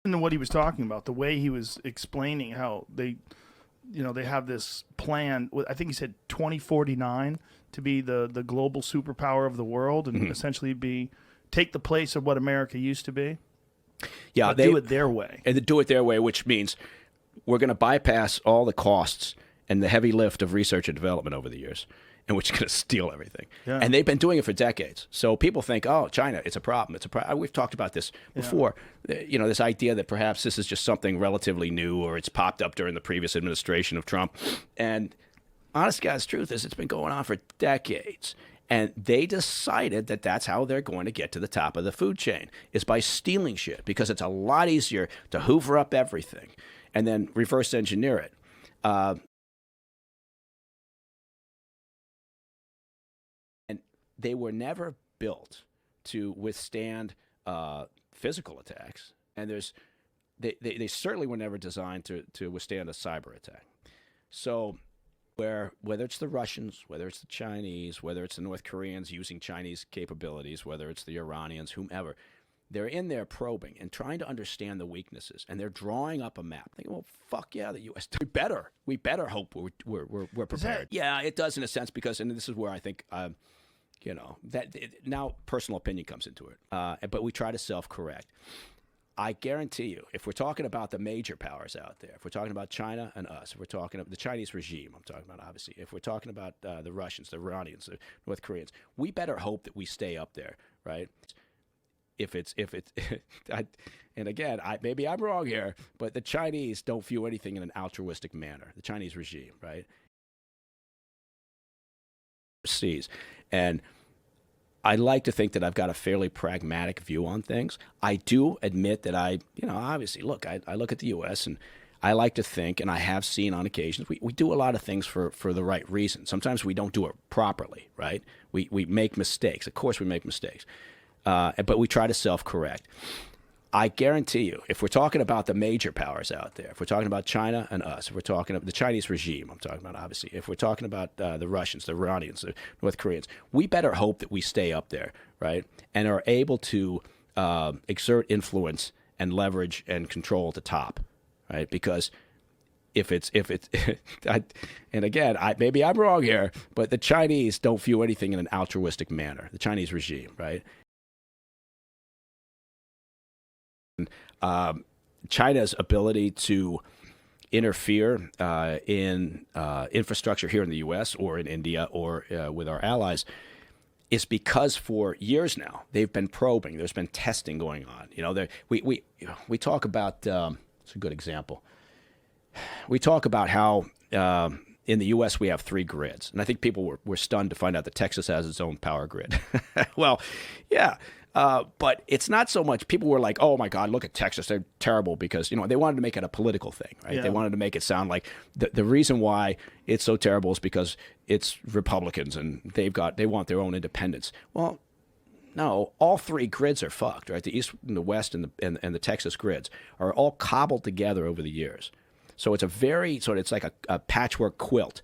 into what he was talking about, the way he was explaining how they have this plan. I think he said 2049 to be the global superpower of the world and essentially take the place of what America used to be. Yeah, but do it their way. And do it their way, which means we're going to bypass all the costs and the heavy lift of research and development over the years, and we're just going to steal everything. Yeah. And they've been doing it for decades. So people think, oh, China, it's a problem. We've talked about this before. You know, this idea that perhaps this is just something relatively new, or it's popped up during the previous administration of Trump. And honest God's truth is it's been going on for decades. And they decided that that's how they're going to get to the top of the food chain, is by stealing shit, because it's a lot easier to hoover up everything and then reverse engineer it. And they were never built to withstand physical attacks. And they certainly were never designed to withstand a cyber attack. So whether it's the Russians, whether it's the Chinese, whether it's the North Koreans using Chinese capabilities, whether it's the Iranians, whomever, they're in there probing and trying to understand the weaknesses, and they're drawing up a map. Thinking, well, fuck yeah, the U.S. We better hope we're prepared. Yeah, it does in a sense, because, and this is where I think, now personal opinion comes into it. But we try to self-correct. I guarantee you, if we're talking about the major powers out there, if we're talking about China and us, if we're talking about the Chinese regime, I'm talking about, obviously, if we're talking about the Russians, the Iranians, the North Koreans, we better hope that we stay up there, right? If it's, and again, maybe I'm wrong here, but the Chinese don't view anything in an altruistic manner, the Chinese regime, right? And I like to think that I've got a fairly pragmatic view on things. I do admit that obviously, look, I look at the U.S. and I like to think, and I have seen on occasions, we do a lot of things for the right reason. Sometimes we don't do it properly, right? We make mistakes. Of course we make mistakes. But we try to self-correct. I guarantee you, if we're talking about the major powers out there, if we're talking about China and us, if we're talking about the Chinese regime, I'm talking about, obviously, if we're talking about the Russians, the Iranians, the North Koreans, we better hope that we stay up there, right, and are able to exert influence and leverage and control at the top, right? Because if it's and again, maybe I'm wrong here, but the Chinese don't view anything in an altruistic manner, the Chinese regime, right? China's ability to interfere in infrastructure here in the U.S. or in India or with our allies is because for years now they've been probing. There's been testing going on. We talk about it's a good example. We talk about how in the U.S. we have 3 grids, and I think people were stunned to find out that Texas has its own power grid. Well, yeah. But it's not so much, people were like, oh my God, look at Texas, they're terrible, because, they wanted to make it a political thing, right? Yeah. They wanted to make it sound like the reason why it's so terrible is because it's Republicans and they want their own independence. Well, no, all 3 grids are fucked, right? The East and the West and the Texas grids are all cobbled together over the years. So it's it's like a patchwork quilt.